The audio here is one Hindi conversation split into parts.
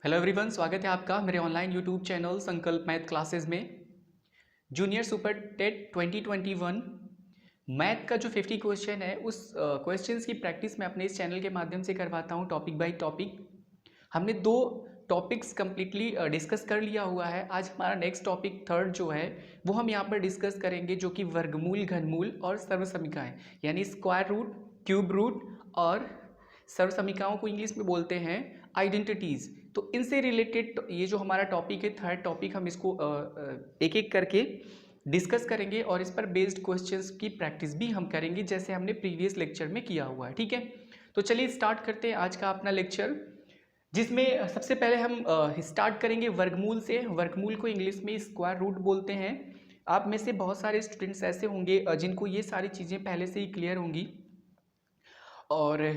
हेलो एवरीवन, स्वागत है आपका मेरे ऑनलाइन यूट्यूब चैनल संकल्प मैथ क्लासेस में। जूनियर सुपर टेट 2021 मैथ का जो 50 क्वेश्चन है उस क्वेश्चंस की प्रैक्टिस मैं अपने इस चैनल के माध्यम से करवाता हूं टॉपिक बाय टॉपिक। हमने दो टॉपिक्स कंप्लीटली डिस्कस कर लिया हुआ है। आज हमारा नेक्स्ट टॉपिक थर्ड जो है वो हम यहाँ पर डिस्कस करेंगे, जो कि वर्गमूल, घनमूल और सर्वसमीकाएं, यानी स्क्वायर रूट, क्यूब रूट और सर्वसमीकाओं को इंग्लिश में बोलते हैं आइडेंटिटीज। तो इनसे रिलेटेड ये जो हमारा टॉपिक है, थर्ड टॉपिक, हम इसको एक एक करके डिस्कस करेंगे और इस पर बेस्ड क्वेश्चंस की प्रैक्टिस भी हम करेंगे, जैसे हमने प्रीवियस लेक्चर में किया हुआ है। ठीक है, तो चलिए स्टार्ट करते हैं आज का अपना लेक्चर, जिसमें सबसे पहले हम स्टार्ट करेंगे वर्गमूल से। वर्गमूल को इंग्लिश में स्क्वायर रूट बोलते हैं। आप में से बहुत सारे स्टूडेंट्स ऐसे होंगे जिनको ये सारी चीज़ें पहले से ही क्लियर होंगी, और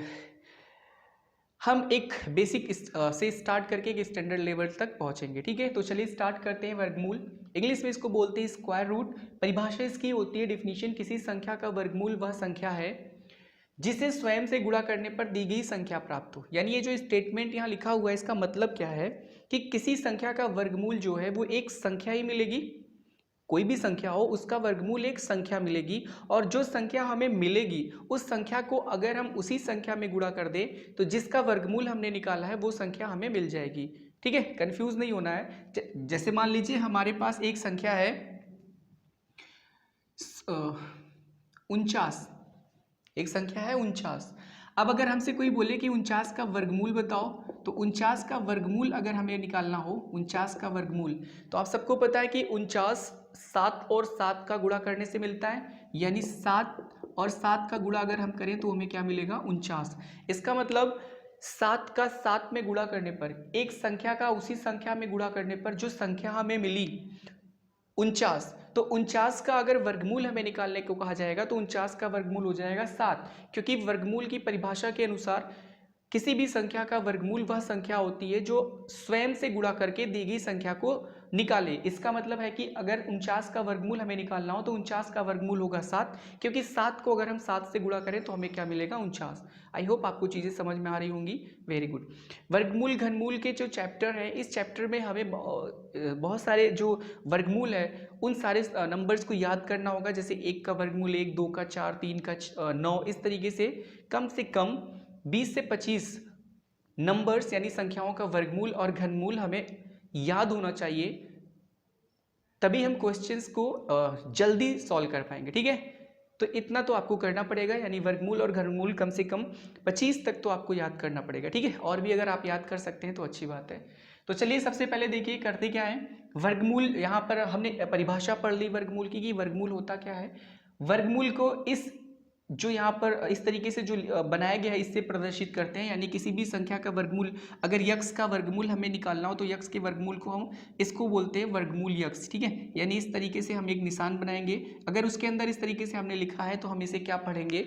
हम एक बेसिक से स्टार्ट करके एक स्टैंडर्ड लेवल तक पहुंचेंगे। ठीक है, तो चलिए स्टार्ट करते हैं। वर्गमूल इंग्लिश में इसको बोलते हैं स्क्वायर रूट। परिभाषा इसकी होती है, डेफिनेशन, किसी संख्या का वर्गमूल वह संख्या है जिसे स्वयं से गुणा करने पर दी गई संख्या प्राप्त हो। यानी ये जो स्टेटमेंट यहाँ लिखा हुआ है, इसका मतलब क्या है कि किसी संख्या का वर्गमूल जो है वो एक संख्या ही मिलेगी। कोई भी संख्या हो उसका वर्गमूल एक संख्या मिलेगी, और जो संख्या हमें मिलेगी उस संख्या को अगर हम उसी संख्या में गुणा कर दें तो जिसका वर्गमूल हमने निकाला है वो संख्या हमें मिल जाएगी। ठीक है, कंफ्यूज नहीं होना है। जैसे मान लीजिए हमारे पास एक संख्या है 49, एक संख्या है 49। अब अगर हमसे कोई बोले कि 49 का वर्गमूल बताओ, तो 49 का वर्गमूल अगर हमें निकालना हो, 49 का वर्गमूल, तो आप सबको पता है कि 49 7 और 7 का गुणा करने से मिलता है। यानी 7 और 7 का गुणा अगर हम करें तो हमें क्या मिलेगा? 49। इसका मतलब 7 का 7 में गुणा करने पर, एक संख्या का उसी संख्या में गुणा करने पर जो संख्या हमें मिली 49, तो 49 का अगर वर्गमूल हमें निकालने को कहा जाएगा तो 49 का वर्गमूल हो जाएगा 7, क्योंकि वर्गमूल की परिभाषा के अनुसार किसी भी संख्या का वर्गमूल वह संख्या होती है जो स्वयं से गुणा करके दी गई संख्या को निकाले। इसका मतलब है कि अगर 49 का वर्गमूल हमें निकालना हो तो 49 का वर्गमूल होगा 7, क्योंकि 7 को अगर हम 7 से गुणा करें तो हमें क्या मिलेगा? 49। आई होप आपको चीज़ें समझ में आ रही होंगी। Very good. वर्गमूल घनमूल के जो चैप्टर है, इस चैप्टर में हमें बहुत सारे जो वर्गमूल है उन सारे नंबर्स को याद करना होगा। जैसे 1 का वर्गमूल 1, 2 का 4, 3 का 9, इस तरीके से कम 20 से 25 नंबर्स यानी संख्याओं का वर्गमूल और घनमूल हमें याद होना चाहिए, तभी हम क्वेश्चंस को जल्दी सॉल्व कर पाएंगे। ठीक है, तो इतना तो आपको करना पड़ेगा, यानी वर्गमूल और घनमूल कम से कम 25 तक तो आपको याद करना पड़ेगा। ठीक है, और भी अगर आप याद कर सकते हैं तो अच्छी बात है। तो चलिए सबसे पहले देखिए करते क्या है। वर्गमूल, यहाँ पर हमने परिभाषा पढ़ ली वर्गमूल की कि वर्गमूल होता क्या है। वर्गमूल को इस जो यहाँ पर इस तरीके से जो बनाया गया है इससे प्रदर्शित करते हैं, यानी किसी भी संख्या का वर्गमूल, अगर यक्स का वर्गमूल हमें निकालना हो तो यक्स के वर्गमूल को हम इसको बोलते हैं वर्गमूल यक्स। ठीक है, यानी इस तरीके से हम एक निशान बनाएंगे। अगर उसके अंदर इस तरीके से हमने लिखा है तो हम इसे क्या पढ़ेंगे?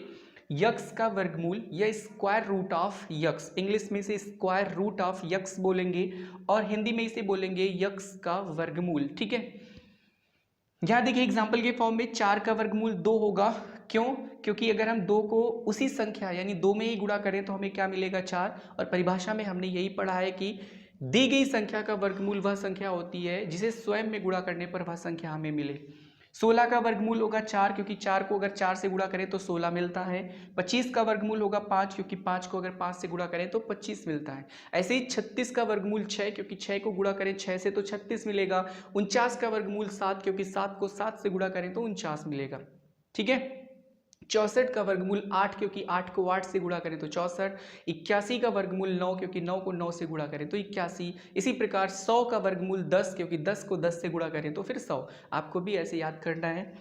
यक्स का वर्गमूल या square root of x. English में इसे स्क्वायर रूट ऑफ यक्स बोलेंगे और हिंदी में इसे बोलेंगे यक्स का वर्गमूल। ठीक है, यहां देखिए एग्जाम्पल के फॉर्म में 4 का वर्गमूल 2 होगा। क्यों? क्योंकि अगर हम 2 को उसी संख्या यानी 2 में ही गुणा करें तो हमें क्या मिलेगा? 4। और परिभाषा में हमने यही पढ़ा है कि दी गई संख्या का वर्गमूल वह संख्या होती है जिसे स्वयं में गुणा करने पर वह संख्या हमें मिले। 16 का वर्गमूल होगा 4, क्योंकि 4 को अगर 4 से गुणा करें तो 16 मिलता है। 25 का वर्गमूल होगा 5, क्योंकि 5 को अगर 5 से गुणा करें तो 25 मिलता है। ऐसे ही 36 का वर्गमूल 6, क्योंकि 6 को गुणा करें 6 से तो 36 मिलेगा। 49 का वर्गमूल 7, क्योंकि 7 को 7 से गुणा करें तो 49 मिलेगा। ठीक है, 64 का वर्गमूल 8, क्योंकि 8 को 8 से गुणा करें तो 64। 81 का वर्गमूल 9, क्योंकि 9 को 9 से गुणा करें तो 81। इसी प्रकार 100 का वर्गमूल 10, क्योंकि 10 को 10 से गुणा करें तो फिर 100। आपको भी ऐसे याद करना है।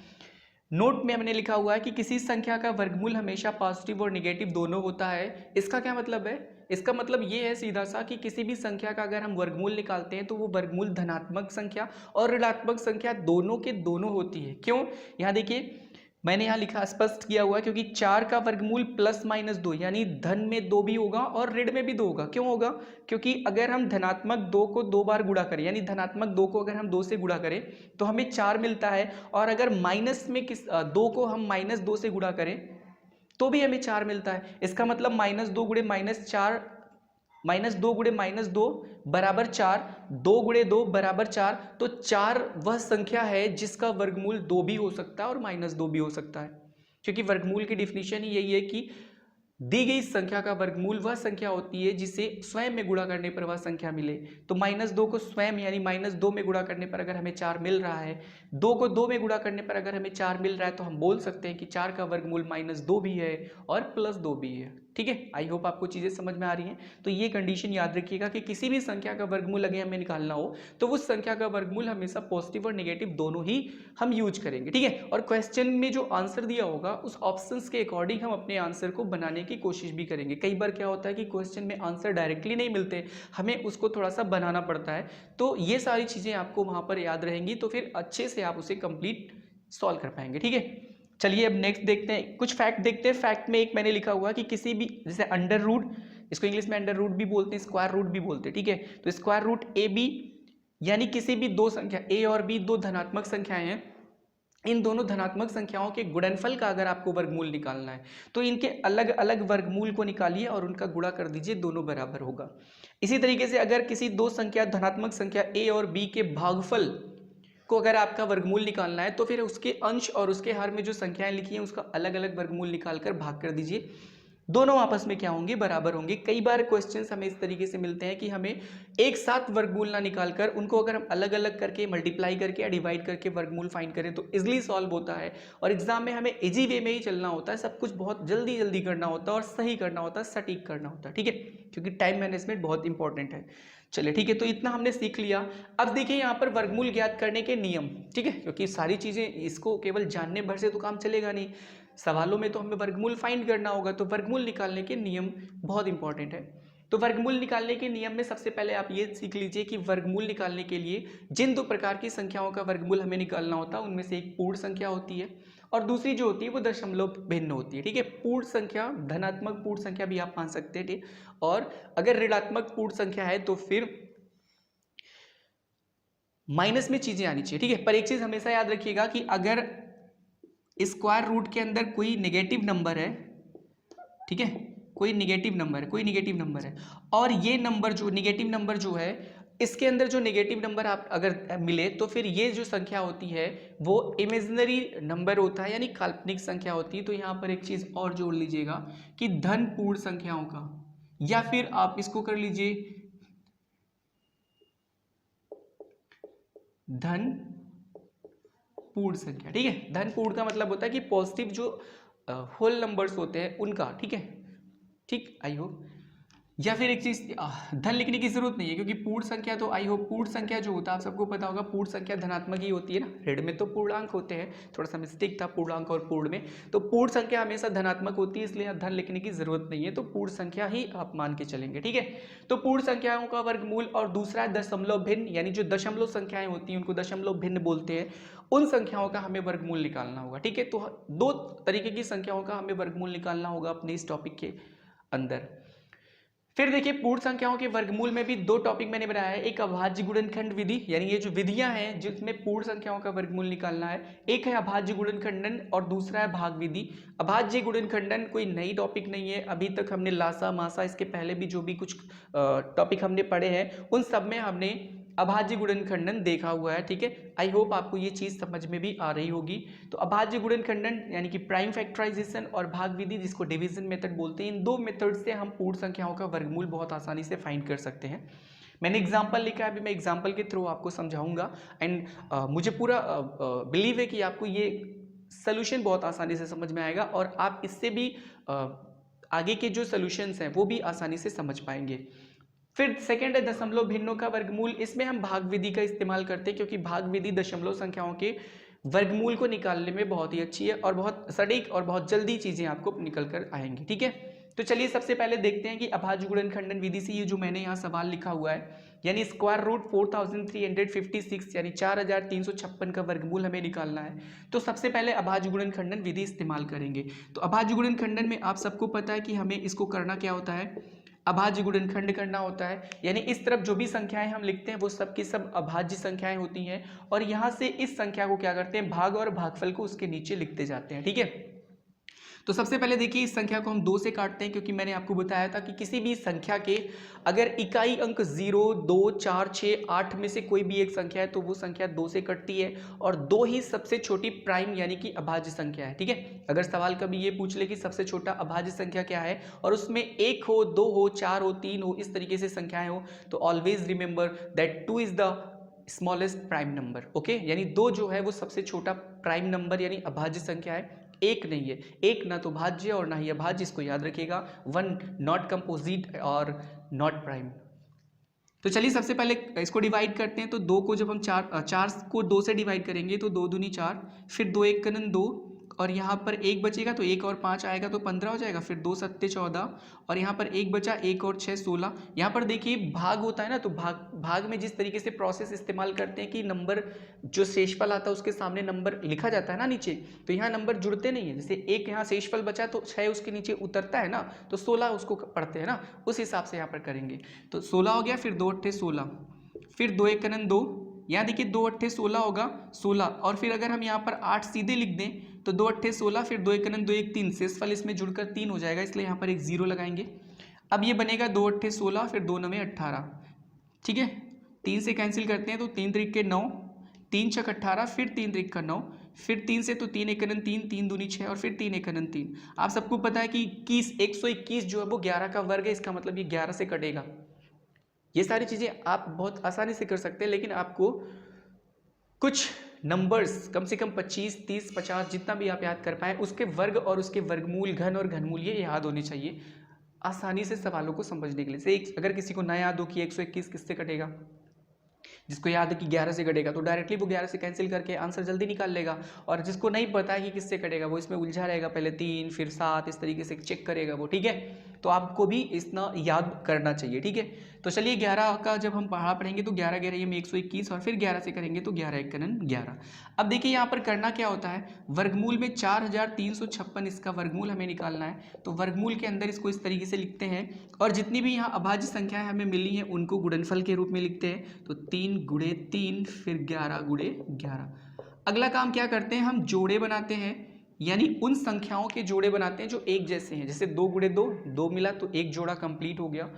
नोट में हमने लिखा हुआ है कि किसी संख्या का वर्गमूल हमेशा पॉजिटिव और निगेटिव दोनों होता है। इसका क्या मतलब है? इसका मतलब ये है सीधा सा कि किसी भी संख्या का अगर हम वर्गमूल निकालते हैं तो वो वर्गमूल धनात्मक संख्या और ऋणात्मक संख्या दोनों के दोनों होती है। क्यों? यहाँ देखिए मैंने यहाँ लिखा, स्पष्ट किया हुआ है, क्योंकि 4 का वर्गमूल +-2 यानी धन में 2 भी होगा और ऋण में भी 2 होगा। क्यों होगा? क्योंकि अगर हम धनात्मक 2 को 2 बार गुणा करें, यानी धनात्मक 2 को अगर हम 2 से गुणा करें तो हमें 4 मिलता है, और अगर माइनस में 2 को हम -2 से गुणा करें तो भी हमें 4 मिलता है। इसका मतलब -2 गुणे -4 -2 गुणे -2 बराबर 4, 2 गुणे 2 बराबर 4। तो 4 वह संख्या है जिसका वर्गमूल 2 भी हो सकता है और -2 भी हो सकता है, क्योंकि वर्गमूल की डिफिनीशन ही यही है कि दी गई संख्या का वर्गमूल वह संख्या होती है जिसे स्वयं में गुणा करने पर वह संख्या मिले। तो -2 को स्वयं यानी -2 में गुणा करने पर अगर हमें 4 मिल रहा है, 2 को 2 में गुणा करने पर अगर हमें 4 मिल रहा है, तो हम बोल सकते हैं कि 4 का वर्गमूल -2 भी है और +2 भी है। ठीक है, आई होप आपको चीजें समझ में आ रही हैं। तो ये कंडीशन याद रखिएगा कि किसी भी संख्या का वर्गमूल अगर हमें निकालना हो तो उस संख्या का वर्गमूल हमेशा पॉजिटिव और नेगेटिव दोनों ही हम यूज करेंगे। ठीक है, और क्वेश्चन में जो आंसर दिया होगा उस ऑप्शंस के अकॉर्डिंग हम अपने आंसर को बनाने की कोशिश भी करेंगे। कई बार क्या होता है कि क्वेश्चन में आंसर डायरेक्टली नहीं मिलते, हमें उसको थोड़ा सा बनाना पड़ता है। तो ये सारी चीजें आपको वहां पर याद रहेंगी, तो फिर अच्छे से आप उसे कंप्लीट सॉल्व कर पाएंगे। ठीक है, चलिए अब नेक्स्ट देखते हैं, कुछ फैक्ट देखते हैं। फैक्ट में एक मैंने लिखा हुआ कि किसी भी, जैसे अंडर रूट, इसको इंग्लिश में अंडर रूट भी बोलते हैं, स्क्वायर रूट भी बोलते हैं। ठीक है, तो स्क्वायर रूट ए बी यानी किसी भी दो संख्या ए और बी, दो धनात्मक संख्याएं हैं, इन दोनों धनात्मक संख्याओं के गुणनफल का अगर आपको वर्गमूल निकालना है तो इनके अलग अलग वर्गमूल को निकालिए और उनका गुणा कर दीजिए, दोनों बराबर होगा। इसी तरीके से अगर किसी दो संख्या, धनात्मक संख्या ए और बी के भागफल को अगर आपका वर्गमूल निकालना है तो फिर उसके अंश और उसके हर में जो संख्याएं लिखी हैं उसका अलग अलग वर्गमूल निकालकर भाग कर दीजिए, दोनों आपस में क्या होंगे, बराबर होंगे। कई बार क्वेश्चंस हमें इस तरीके से मिलते हैं कि हमें एक साथ वर्गमूल ना निकालकर उनको अगर हम अलग अलग करके मल्टीप्लाई करके या डिवाइड करके वर्गमूल फाइंड करें तो इजीली सॉल्व होता है। और एग्जाम में हमें इजी वे में ही चलना होता है, सब कुछ बहुत जल्दी जल्दी करना होता है और सही करना होता है, सटीक करना होता है। ठीक है, क्योंकि टाइम मैनेजमेंट बहुत इंपॉर्टेंट है। चलिए ठीक है, तो इतना हमने सीख लिया। अब देखिए यहाँ पर वर्गमूल ज्ञात करने के नियम। ठीक है, क्योंकि सारी चीजें, इसको केवल जानने भर से तो काम चलेगा नहीं, सवालों में तो हमें वर्गमूल फाइंड करना होगा। तो वर्गमूल निकालने के नियम बहुत इंपॉर्टेंट है। तो वर्गमूल निकालने के नियम में सबसे पहले आप ये सीख लीजिए कि वर्गमूल निकालने के लिए जिन दो प्रकार की संख्याओं का वर्गमूल हमें निकालना होता है उनमें से एक पूर्ण संख्या होती है और दूसरी जो होती है वो दशमलव भिन्न होती है। ठीक है, पूर्ण संख्या, धनात्मक पूर्ण संख्या भी आप मान सकते हैं, और अगर ऋणात्मक पूर्ण संख्या है तो फिर माइनस में चीजें आनी चाहिए। ठीक है, पर एक चीज हमेशा याद रखिएगा कि अगर स्क्वायर रूट के अंदर कोई नेगेटिव नंबर है, ठीक है, कोई नेगेटिव नंबर है और ये नंबर जो नेगेटिव नंबर जो है, इसके अंदर जो नेगेटिव नंबर आप अगर मिले तो फिर ये जो संख्या होती है वो इमेजिनरी नंबर होता है, यानी काल्पनिक संख्या होती है। तो यहाँ पर एक चीज और जोड़ लीजिएगा कि धन पूर्ण संख्याओं का, या फिर आप इसको कर लीजिए धन पूर्ण संख्या। ठीक है, धन पूर्ण का मतलब होता है कि पॉजिटिव जो होल नंबर्स होते हैं उनका। ठीक है, ठीक, आई होप। या फिर एक चीज, धन लिखने की जरूरत नहीं है क्योंकि पूर्ण संख्या तो आई होप, पूर्ण संख्या जो होता है आप सबको पता होगा, पूर्ण संख्या धनात्मक ही होती है ना। ऋण में तो पूर्णांक होते हैं, थोड़ा सा मिस्टेक था पूर्णांक और पूर्ण में। तो पूर्ण संख्या हमेशा धनात्मक होती है, इसलिए धन लिखने की जरूरत नहीं है, तो पूर्ण संख्या ही आप मान के चलेंगे। ठीक है, तो पूर्ण संख्याओं का वर्गमूल, और दूसरा दशमलव भिन्न, यानी जो दशमलव संख्याएं होती हैं उनको दशमलव भिन्न बोलते हैं, उन संख्याओं का हमें वर्गमूल निकालना होगा। ठीक है, तो दो तरीके की संख्याओं का हमें वर्गमूल निकालना होगा अपने इस टॉपिक के अंदर। फिर देखिए, पूर्ण संख्याओं के वर्गमूल में भी दो टॉपिक मैंने बनाया है, एक अभाज्य गुणनखंड विधि, यानी ये जो विधियां हैं जिसमें पूर्ण संख्याओं का वर्गमूल निकालना है, एक है अभाज्य गुणनखंडन और दूसरा है भाग विधि। अभाज्य गुणनखंडन कोई नई टॉपिक नहीं है, अभी तक हमने लासा मासा, इसके पहले भी जो भी कुछ टॉपिक हमने पढ़े हैं उन सब में हमने अभाज्य गुणनखंडन देखा हुआ है। ठीक है, आई होप आपको ये चीज समझ में भी आ रही होगी। तो अभाज्य गुणनखंडन यानी कि प्राइम फैक्टराइजेशन और भाग विधि जिसको डिवीजन मेथड बोलते हैं, इन दो मेथड से हम पूर्ण संख्याओं का वर्गमूल बहुत आसानी से फाइंड कर सकते हैं। मैंने एग्जाम्पल लिखा है, अभी मैं एग्जाम्पल के थ्रू आपको समझाऊंगा। एंड मुझे पूरा बिलीव है कि आपको ये सोल्यूशन बहुत आसानी से समझ में आएगा और आप इससे भी आगे के जो सोल्यूशंस हैं वो भी आसानी से समझ पाएंगे। फिर सेकंड है दशमलव भिन्नों का वर्गमूल। इसमें हम भाग विधि का इस्तेमाल करते हैं क्योंकि भाग विधि दशमलव संख्याओं के वर्गमूल को निकालने में बहुत ही अच्छी है और बहुत सटीक और बहुत जल्दी चीजें आपको निकल कर आएंगी। ठीक है, तो चलिए सबसे पहले देखते हैं कि अभाज्य गुणनखंडन विधि से ये जो मैंने यहाँ सवाल लिखा हुआ है, यानी स्क्वायर रूट 4356 यानी 4356 का वर्गमूल हमें निकालना है। तो सबसे पहले अभाज्य गुणनखंडन विधि इस्तेमाल करेंगे। तो अभाज्य गुणनखंडन में आप सबको पता है कि हमें इसको करना क्या होता है, अभाज्य गुणनखंड करना होता है, यानी इस तरफ जो भी संख्याएं हम लिखते हैं वो सब की सब अभाज्य संख्याएं होती हैं और यहाँ से इस संख्या को क्या करते हैं, भाग और भागफल को उसके नीचे लिखते जाते हैं। ठीक है, तो सबसे पहले देखिए इस संख्या को हम 2 से काटते हैं, क्योंकि मैंने आपको बताया था कि किसी भी संख्या के अगर इकाई अंक 0, 2, 4, 6, 8 में से कोई भी एक संख्या है तो वो संख्या 2 से कटती है, और 2 ही सबसे छोटी प्राइम यानी कि अभाज्य संख्या है। ठीक है, अगर सवाल कभी ये पूछ ले कि सबसे छोटा अभाज्य संख्या क्या है और उसमें 1 हो, 2 हो, 4 हो, 3 हो, इस तरीके से संख्याएं हो, तो always remember that 2 is the smallest prime number. Okay, यानी 2 जो है वो सबसे छोटा प्राइम नंबर यानी अभाज्य संख्या है, एक नहीं है। एक ना तो भाज्य और ना ही अभाज्य, इसको याद रखिएगा। 1 नॉट कंपोजिट और नॉट प्राइम। तो चलिए सबसे पहले इसको डिवाइड करते हैं। तो 2 को जब हम 4 को 2 से डिवाइड करेंगे तो 2 दूनी 4, फिर 2 1 कनन 2, और यहाँ पर 1 बचेगा तो 1 और 5 आएगा तो 15 हो जाएगा, फिर 2 सत्ते 14, और यहाँ पर 1 बचा, 1 और 6 16। यहाँ पर देखिए भाग होता है ना, तो भाग में जिस तरीके से प्रोसेस इस्तेमाल करते हैं कि नंबर जो शेषफल आता है उसके सामने नंबर लिखा जाता है ना नीचे, तो यहाँ नंबर जुड़ते नहीं है। जैसे 1 यहाँ शेषफल बचा तो 6 उसके नीचे उतरता है ना, तो 16 उसको पढ़ते हैं ना, उस हिसाब से यहाँ पर करेंगे। तो 16 हो गया, फिर 2 8 16, फिर 2 1 कनन 2, यहाँ देखिए 2 8 16 होगा 16, और फिर अगर हम यहाँ पर 8 सीधे लिख दें तो 2 8 16, फिर 2 1 कनन 2 1 3, शेषफल इसमें जुड़कर 3 हो जाएगा, इसलिए यहाँ पर एक 0 लगाएंगे। अब ये बनेगा 2 8 16, फिर 2 9 18। ठीक है, 3 से कैंसिल करते हैं तो 3 3 के 9, 3 6 18, फिर 3 3 का 9, फिर 3 से तो 3 1 कनन 3, 3 दूनी 6, और फिर 3 1 कनन 3। आप सबको पता है कि 121 जो है वो 11 का वर्ग है, इसका मतलब ये 11 से कटेगा। ये सारी चीज़ें आप बहुत आसानी से कर सकते हैं, लेकिन आपको कुछ नंबर्स कम से कम 25, 30, 50 जितना भी आप याद कर पाए उसके वर्ग और उसके वर्गमूल, घन और घनमूल ये याद होने चाहिए आसानी से सवालों को समझने के लिए। से अगर किसी को ना याद हो कि 121 किससे कटेगा, जिसको याद है कि 11 से कटेगा तो डायरेक्टली वो 11 से कैंसिल करके आंसर जल्दी निकाल लेगा, और जिसको नहीं पता है कि किससे कटेगा वो इसमें उलझा रहेगा, पहले 3 फिर 7 इस तरीके से चेक करेगा वो। ठीक है, तो आपको भी इतना याद करना चाहिए। ठीक है, तो चलिए 11 का जब हम पढ़ेंगे तो 11 11 ये में 121, और फिर 11 से करेंगे तो 11 1 कनन 11। अब देखिए यहाँ पर करना क्या होता है, वर्गमूल में 4356 इसका वर्गमूल हमें निकालना है। तो वर्गमूल के अंदर इसको इस तरीके से लिखते हैं, और जितनी भी यहाँ अभाज्य संख्याएं हमें मिली हैं उनको गुणनफल के रूप में लिखते हैं। तो 3 गुणे 3, फिर 11 गुणे 11। अगला काम क्या करते हैं, हम जोड़े बनाते हैं, यानी उन संख्याओं के जोड़े बनाते हैं जो एक जैसे हैं। जैसे 2 गुणे 2, 2 मिला तो एक जोड़ा कंप्लीट हो गया।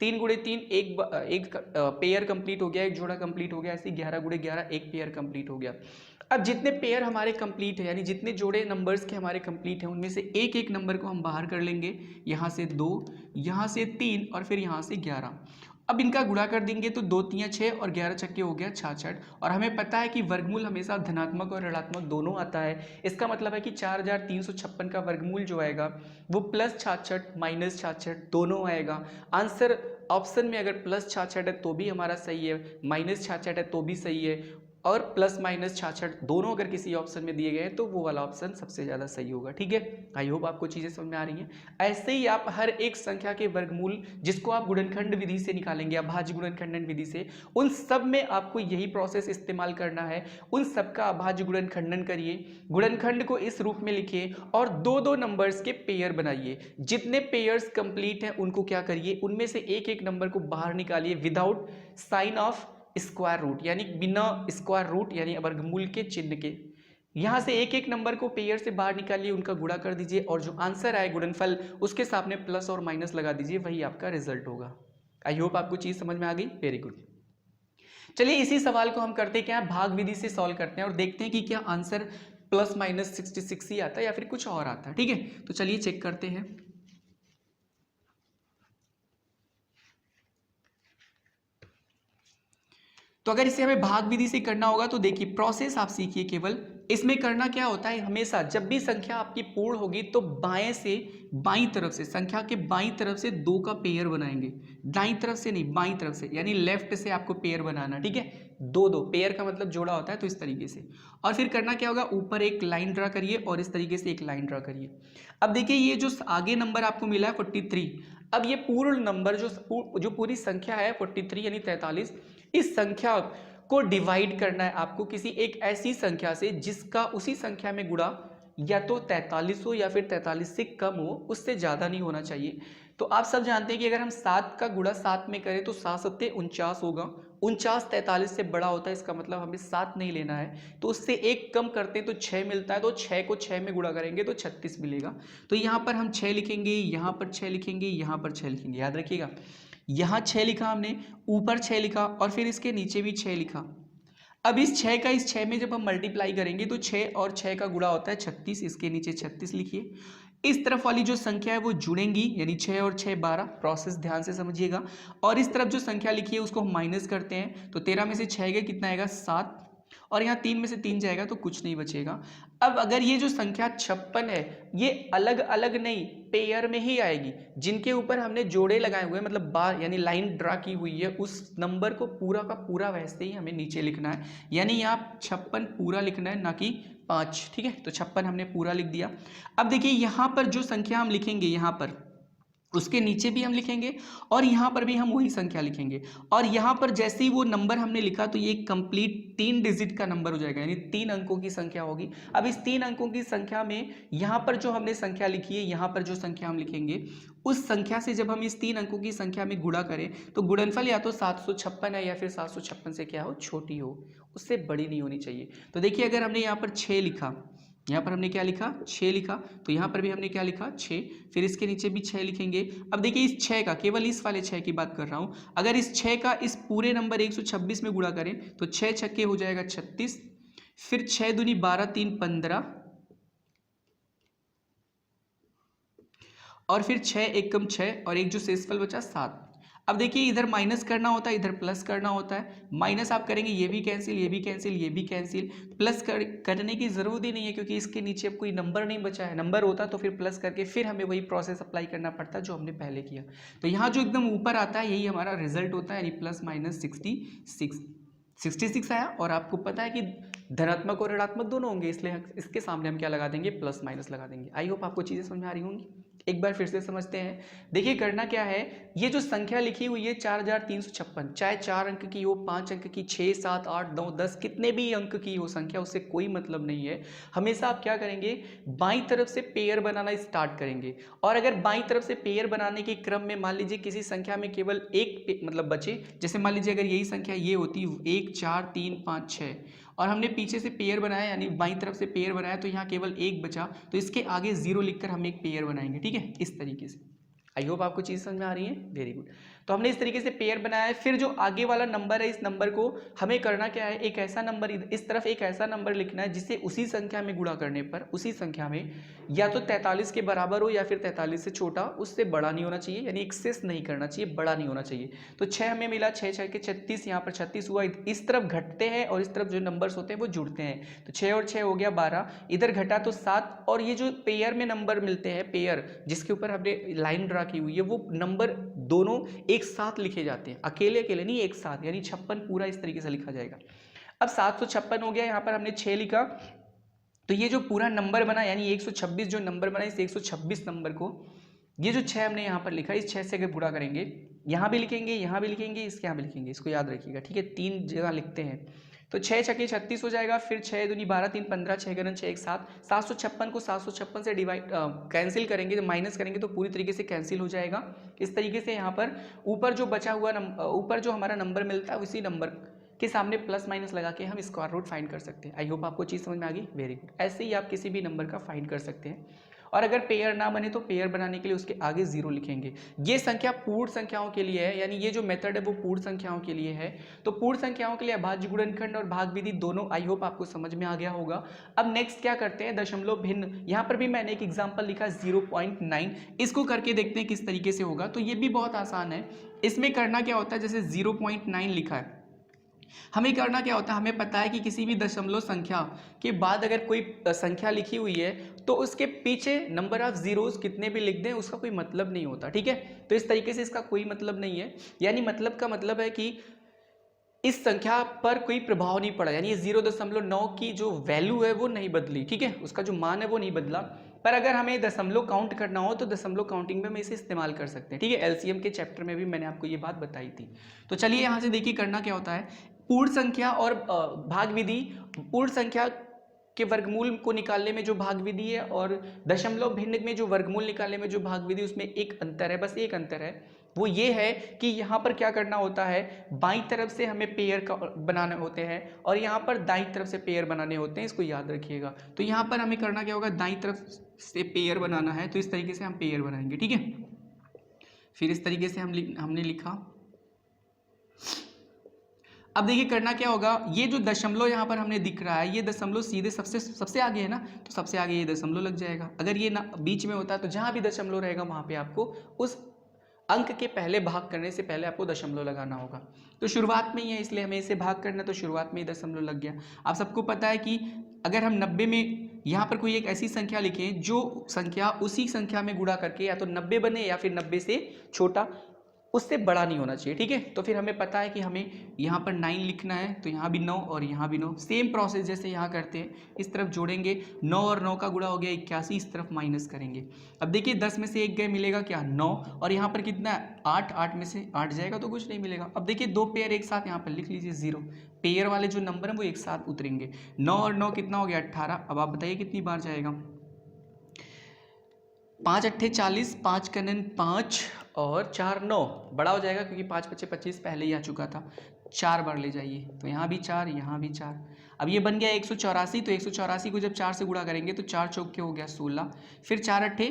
3 गुणे 3, एक पेयर कंप्लीट हो गया, एक जोड़ा कंप्लीट हो गया। ऐसे 11 गुणे 11 एक पेयर कंप्लीट हो गया। अब जितने पेयर हमारे कंप्लीट है, यानी जितने जोड़े नंबर्स के हमारे कंप्लीट हैं, उनमें से एक एक नंबर को हम बाहर कर लेंगे। यहाँ से 2, यहाँ से 3, और फिर यहाँ से 11। अब इनका गुणा कर देंगे तो 2 3 6 और 11 छक्के हो गया 66। और हमें पता है कि वर्गमूल हमेशा धनात्मक और ऋणात्मक दोनों आता है। इसका मतलब है कि 4356 का वर्गमूल जो आएगा वो प्लस 66 माइनस 66 दोनों आएगा। आंसर ऑप्शन में अगर प्लस 66 है तो भी हमारा सही है, माइनस 66 है तो भी सही है, और प्लस माइनस 66 दोनों अगर किसी ऑप्शन में दिए गए हैं तो वो वाला ऑप्शन सबसे ज़्यादा सही होगा। ठीक है, आई होप आपको चीज़ें समझ में आ रही हैं। ऐसे ही आप हर एक संख्या के वर्गमूल जिसको आप गुणनखंड विधि से निकालेंगे, अभाज्य गुणनखंडन विधि से, उन सब में आपको यही प्रोसेस इस्तेमाल करना है। उन सब का अभाज्य गुणनखंडन करिए, गुणनखंड को इस रूप में लिखिए, और 2-2 नंबर्स के पेयर बनाइए। जितने पेयर्स कंप्लीट हैं उनको क्या करिए, उनमें से एक एक नंबर को बाहर निकालिए without sign of square root, यानी बिना स्क्वायर रूट यानी वर्गमूल के चिन्ह के। यहां से एक एक नंबर को पेयर से बाहर निकालिए, उनका गुणा कर दीजिए, और जो आंसर आए गुणनफल उसके सामने प्लस और माइनस लगा दीजिए, वही आपका रिजल्ट होगा। आई होप आपको चीज समझ में आ गई, वेरी गुड। चलिए इसी सवाल को हम करते क्या है, भाग विधि से सॉल्व करते हैं और देखते हैं कि क्या आंसर प्लस माइनस 66 ही आता है या फिर कुछ और आता है। ठीक है, तो चलिए चेक करते हैं। तो अगर इसे हमें भाग विधि से करना होगा तो देखिए प्रोसेस आप सीखिए। केवल इसमें करना क्या होता है, हमेशा जब भी संख्या आपकी पूर्ण होगी तो बाएं से बाईं तरफ से, संख्या के बाईं तरफ से 2 का पेयर बनाएंगे, दाईं तरफ से नहीं, बाईं तरफ से, यानी लेफ्ट से आपको पेयर बनाना। ठीक है, 2-2 पेयर का मतलब जोड़ा होता है, तो इस तरीके से। और फिर करना क्या होगा, ऊपर एक लाइन ड्रा करिए और इस तरीके से एक लाइन ड्रा करिए। अब देखिए ये जो आगे नंबर आपको मिला है 43, अब ये पूर्ण नंबर जो पूरी संख्या है 43 यानी 43, इस संख्या को डिवाइड करना है आपको किसी एक ऐसी संख्या से जिसका उसी संख्या में गुणा या तो 43 हो या फिर 43 से कम हो, उससे ज़्यादा नहीं होना चाहिए। तो आप सब जानते हैं कि अगर हम 7 का गुणा 7 में करें तो 7 सत्ते 49 होगा। 49 43 से बड़ा होता है, इसका मतलब हमें 7 नहीं लेना है, तो उससे एक कम करते हैं तो 6 मिलता है, तो 6 को 6 में गुणा करेंगे तो 36 मिलेगा। तो यहाँ पर हम 6 लिखेंगे, यहाँ पर 6 लिखेंगे, यहाँ पर 6 लिखेंगे, याद रखिएगा। यहाँ 6 लिखा हमने, ऊपर 6 लिखा और फिर इसके नीचे भी 6 लिखा। अब इस 6 का इस 6 में जब हम मल्टीप्लाई करेंगे तो 6 और 6 का गुणा होता है 36, इसके नीचे 36 लिखिए। इस तरफ वाली जो संख्या है वो जुड़ेंगी, यानी 6 और 6 12, प्रोसेस ध्यान से समझिएगा। और इस तरफ जो संख्या लिखी है उसको हम माइनस करते हैं, तो 13 में से 6 गए कितना आएगा 7, और यहाँ 3 में से 3 जाएगा तो कुछ नहीं बचेगा। अब अगर ये जो संख्या 56 है ये अलग अलग नहीं पेयर में ही आएगी, जिनके ऊपर हमने जोड़े लगाए हुए हैं, मतलब बार यानी लाइन ड्रा की हुई है, उस नंबर को पूरा का पूरा वैसे ही हमें नीचे लिखना है, यानी यहाँ 56 पूरा लिखना है, ना कि 5। ठीक है, तो 56 हमने पूरा लिख दिया। अब देखिए यहाँ पर जो संख्या हम लिखेंगे, यहाँ पर उसके नीचे भी हम लिखेंगे और यहाँ पर भी हम वही संख्या लिखेंगे, और यहाँ पर जैसे ही वो नंबर हमने लिखा तो ये कंप्लीट 3 डिजिट का नंबर हो जाएगा, यानी 3 अंकों की संख्या होगी। अब इस 3 अंकों की संख्या में यहाँ पर जो हमने संख्या लिखी है, यहाँ पर जो संख्या हम लिखेंगे, उस संख्या से जब हम इस 3 अंकों की संख्या में गुणा करें तो गुणनफल या तो 756 है या फिर 756 से क्या हो, छोटी हो, उससे बड़ी नहीं होनी चाहिए। तो देखिए अगर हमने यहाँ पर 6 लिखा, यहाँ पर हमने क्या लिखा 6 लिखा, तो यहाँ पर भी हमने क्या लिखा 6, फिर इसके नीचे भी 6 लिखेंगे। अब देखिए इस 6 का, केवल इस वाले 6 की बात कर रहा हूँ, अगर इस 6 का इस पूरे नंबर 126 में गुणा करें तो 6 छक्के हो जाएगा 36, फिर 6 दूनी 12 3 15, और फिर 6 एक कम 6 और एक जो शेषफल बचा 7। अब देखिए इधर माइनस करना होता है, इधर प्लस करना होता है। माइनस आप करेंगे, ये भी कैंसिल, ये भी कैंसिल, ये भी कैंसिल। प्लस करने की ज़रूरत ही नहीं है क्योंकि इसके नीचे अब कोई नंबर नहीं बचा है। नंबर होता तो फिर प्लस करके फिर हमें वही प्रोसेस अप्लाई करना पड़ता जो हमने पहले किया। तो यहाँ जो एकदम ऊपर आता है यही हमारा रिजल्ट होता है, यानी प्लस माइनस 66 आया। और आपको पता है कि धनात्मक और ऋणात्मक दोनों होंगे, इसलिए इसके सामने हम क्या लगा देंगे, प्लस माइनस लगा देंगे। आई होप आपको चीज़ें समझ में आ रही होंगी। एक बार फिर से समझते हैं। देखिए करना क्या है, ये जो संख्या लिखी हुई है 4356, चाहे 4 अंक की हो, 5 अंक की, 6 7 8 9 10 कितने भी अंक की हो संख्या, उससे कोई मतलब नहीं है। हमेशा आप क्या करेंगे, बाईं तरफ से पेयर बनाना स्टार्ट करेंगे। और अगर बाईं तरफ से पेयर बनाने के क्रम में मान लीजिए किसी संख्या में केवल एक मतलब बचे, जैसे मान लीजिए अगर यही संख्या ये होती 1 4 3 5 6 और हमने पीछे से पेयर बनाया, यानी बाईं तरफ से पेयर बनाया, तो यहाँ केवल एक बचा, तो इसके आगे 0 लिखकर हम एक पेयर बनाएंगे। ठीक है, इस तरीके से। आई होप आपको चीज़ समझ में आ रही है, वेरी गुड। तो हमने इस तरीके से पेयर बनाया है। फिर जो आगे वाला नंबर है, इस नंबर को हमें करना क्या है, एक ऐसा नंबर इस तरफ एक ऐसा नंबर लिखना है जिसे उसी संख्या में गुणा करने पर उसी संख्या में या तो 43 के बराबर हो या फिर 43 से छोटा, उससे बड़ा नहीं होना चाहिए, यानी एक्सेस नहीं करना चाहिए, बड़ा नहीं होना चाहिए। तो 6 हमें मिला, 6 6 के 36, यहाँ पर 36 हुआ। इस तरफ घटते हैं और इस तरफ जो नंबर्स होते हैं वो जुड़ते हैं, तो 6 और 6 हो गया 12, इधर घटा तो 7, और ये जो पेयर में नंबर मिलते हैं, पेयर जिसके ऊपर हमने लाइन ड्रा की हुई है, वो नंबर दोनों एक साथ लिखे जाते हैं, अकेले अकेले नहीं, एक साथ, यानी 56 पूरा इस तरीके से लिखा जाएगा। अब 756 हो गया, यहाँ पर हमने 6 लिखा, तो ये जो पूरा नंबर बना, यानी 126 जो नंबर बना, इस 126 नंबर को ये जो 6 हमने यहाँ पर लिखा, इस 6 से अगर गुणा करेंगे, यहाँ भी लिखेंगे, यहाँ भी लिखेंगे, इसके यहाँ भी लिखेंगे, इसको याद रखिएगा। ठीक है, 3 जगह लिखते हैं, तो 6 छक्के 36 हो जाएगा, फिर 6 दूनी 12 3 15, 6 गणन 6 1 7। 756 को 756 से डिवाइड कैंसिल करेंगे, तो माइनस करेंगे तो पूरी तरीके से कैंसिल हो जाएगा। इस तरीके से यहाँ पर ऊपर जो बचा हुआ ऊपर जो हमारा नंबर मिलता है उसी नंबर के सामने प्लस माइनस लगा के हम स्क्वायर रूट फाइंड कर सकते हैं। आई होप आपको चीज़ समझ में आ गई, वेरी गुड। ऐसे ही आप किसी भी नंबर का फाइंड कर सकते हैं। और अगर पेयर ना बने तो पेयर बनाने के लिए उसके आगे 0 लिखेंगे। ये संख्या पूर्ण संख्याओं के लिए है, यानी ये जो मेथड है वो पूर्ण संख्याओं के लिए है। तो पूर्ण संख्याओं के लिए अभाज्य गुणनखंड और भाग विधि दोनों आई होप आपको समझ में आ गया होगा। अब नेक्स्ट क्या करते हैं, दशमलव भिन्न। यहाँ पर भी मैंने एक एग्जाम्पल लिखा 0.9, इसको करके देखते हैं किस तरीके से होगा। तो ये भी बहुत आसान है। इसमें करना क्या होता है, जैसे 0.9 लिखा है, हमें करना क्या होता है, हमें पता है कि किसी भी दशमलव संख्या के बाद अगर कोई संख्या लिखी हुई है तो उसके पीछे नंबर ऑफ जीरोस कितने भी लिख दें उसका कोई मतलब नहीं होता। ठीक है, तो इस तरीके से इसका कोई मतलब नहीं है, यानी मतलब का मतलब है कि इस संख्या पर कोई प्रभाव नहीं पड़ा, यानी 0.9 की जो वैल्यू है वो नहीं बदली। ठीक है, उसका जो मान है वो नहीं बदला। पर अगर हमें दशमलव काउंट करना हो तो दशमलव काउंटिंग में हम इसे इस्तेमाल कर सकते हैं। ठीक है, एलसीएम के चैप्टर में भी मैंने आपको ये बात बताई थी। तो चलिए यहाँ से देखिए करना क्या होता है, पूर्ण संख्या और भाग विधि। पूर्ण संख्या के वर्गमूल को निकालने में जो भाग विधि है और दशमलव भिन्न में जो वर्गमूल निकालने में जो भाग विधि, उसमें एक अंतर है, बस एक अंतर है। वो ये है कि यहाँ पर क्या करना होता है, बाईं तरफ से हमें पेयर बनाने होते हैं और यहाँ पर दाईं तरफ से पेयर बनाने होते हैं, इसको याद रखिएगा। तो यहाँ पर हमें करना क्या होगा, दाईं तरफ से पेयर बनाना है, तो इस तरीके से हम पेयर बनाएंगे, ठीक है। फिर इस तरीके से हमने लिखा। अब देखिए करना क्या होगा, ये जो दशमलव यहाँ पर हमने दिख रहा है, ये दशमलव सीधे सबसे आगे है ना, तो सबसे आगे ये दशमलव लग जाएगा। अगर ये ना बीच में होता है तो जहाँ भी दशमलव रहेगा वहाँ पे आपको उस अंक के पहले भाग करने से पहले आपको दशमलव लगाना होगा। तो शुरुआत में ही है, इसलिए हमें इसे भाग करना, तो शुरुआत में ही दशमलव लग गया। आप सबको पता है कि अगर हम 90 में यहाँ पर कोई एक ऐसी संख्या लिखें जो संख्या उसी संख्या में गुणा करके या तो 90 बने या फिर 90 से छोटा, उससे बड़ा नहीं होना चाहिए, ठीक है। तो फिर हमें पता है कि हमें यहाँ पर 9 लिखना है, तो यहाँ भी 9 और यहाँ भी 9, सेम प्रोसेस जैसे यहाँ करते हैं, इस तरफ जोड़ेंगे, 9 और 9 का गुणा हो गया 81, इस तरफ माइनस करेंगे। अब देखिए 10 में से 1 गए, मिलेगा क्या 9, और यहाँ पर कितना है 8, 8 में से 8 जाएगा तो कुछ नहीं मिलेगा। अब देखिए 2 पेयर एक साथ यहाँ पर लिख लीजिए 0, पेयर वाले जो नंबर है वो एक साथ उतरेंगे। 9 और 9 कितना हो गया 18। अब आप बताइए कितनी बार जाएगा, 5 अट्ठे 40, 5 कनन 5 और 4 9, बड़ा हो जाएगा क्योंकि 5 पच्चे 25 पहले ही आ चुका था। 4 बार ले जाइए, तो यहाँ भी 4, यहाँ भी 4। अब ये बन गया 184, तो 184 को जब 4 से गुणा करेंगे तो 4 चौके हो गया 16, फिर 4 अट्ठे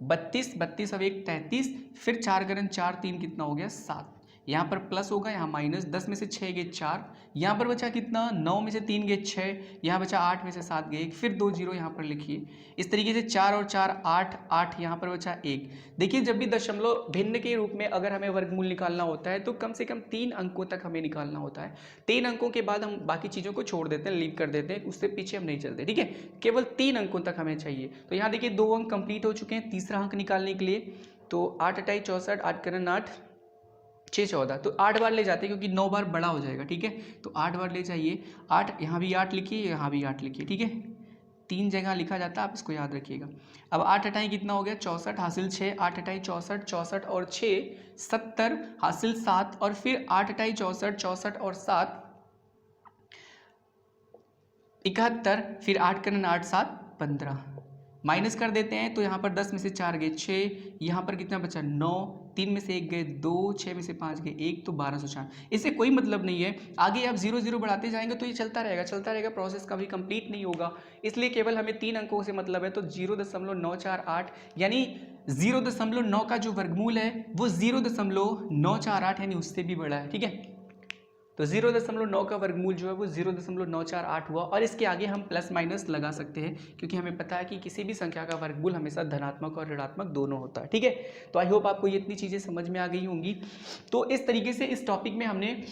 32, 32 अब 1 33, फिर 4 कनन 4 3 कितना हो गया 7, यहाँ पर प्लस होगा, यहाँ माइनस, 10 में से 6 गए 4, यहाँ पर बचा कितना 9 में से 3 गए 6, यहाँ बचा 8 में से 7 गए 1, फिर 2 0 यहाँ पर लिखिए। इस तरीके से 4 और 4 8, 8 यहाँ पर बचा 1। देखिए जब भी दशमलव भिन्न के रूप में अगर हमें वर्गमूल निकालना होता है तो कम से कम 3 अंकों तक हमें निकालना होता है। 3 अंकों के बाद हम बाकी चीज़ों को छोड़ देते हैं, लीव कर देते हैं, उससे पीछे हम नहीं चलते, ठीक है। केवल 3 अंकों तक हमें चाहिए। तो यहाँ देखिए 2 अंक कंप्लीट हो चुके हैं, तीसरा अंक निकालने के लिए। तो 8 अट्ठाई 64, 8 करण 8 6 14, तो 8 बार ले जाते हैं क्योंकि 9 बार बड़ा हो जाएगा, ठीक है। तो 8 बार ले जाइए, 8 यहाँ भी 8 लिखिए, यहाँ भी 8 लिखिए, ठीक है। 3 जगह लिखा जाता है, आप इसको याद रखिएगा। अब 8 अट्ठाई कितना हो गया 64, हासिल 6, 8 अट्ठाई 64, 64 और 6 70, हासिल 7, और फिर 8 अट्ठाई 64, 64 और 7 71, फिर 8 करण 8 7 15, माइनस कर देते हैं। तो यहाँ पर 10 में से 4 गए 6, यहाँ पर कितना बचा 9, 3 में से 1 गए 2, 6 में से 5 गए 1, तो 1204। इससे कोई मतलब नहीं है, आगे आप 0 0 बढ़ाते जाएंगे तो ये चलता रहेगा, प्रोसेस कभी कंप्लीट नहीं होगा। इसलिए केवल हमें 3 अंकों से मतलब है। तो 0.948 यानी 0.9 का जो वर्गमूल है वो 0.948 यानी उससे भी बड़ा है, ठीक है। तो 0.9 का वर्गमूल जो है वो 0.948 हुआ, और इसके आगे हम प्लस माइनस लगा सकते हैं क्योंकि हमें पता है कि किसी भी संख्या का वर्गमूल हमेशा धनात्मक और ऋणात्मक दोनों होता है, ठीक है। तो आई होप आपको ये इतनी चीज़ें समझ में आ गई होंगी। तो इस तरीके से इस टॉपिक में हमने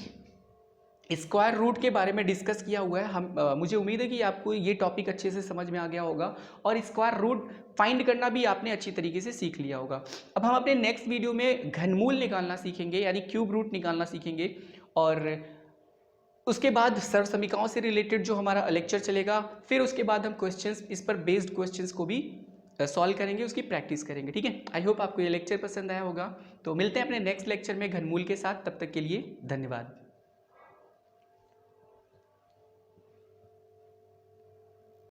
स्क्वायर रूट के बारे में डिस्कस किया हुआ है। मुझे उम्मीद है कि आपको ये टॉपिक अच्छे से समझ में आ गया होगा और स्क्वायर रूट फाइंड करना भी आपने अच्छी तरीके से सीख लिया होगा। अब हम अपने नेक्स्ट वीडियो में घनमूल निकालना सीखेंगे, यानी क्यूब रूट निकालना सीखेंगे, और उसके बाद सर्व समीकरणों से रिलेटेड जो हमारा लेक्चर चलेगा, फिर उसके बाद हम क्वेश्चंस, इस पर बेस्ड क्वेश्चंस को भी सॉल्व करेंगे, उसकी प्रैक्टिस करेंगे, ठीक है। आई होप आपको ये लेक्चर पसंद आया होगा। तो मिलते हैं अपने नेक्स्ट लेक्चर में घनमूल के साथ, तब तक के लिए धन्यवाद।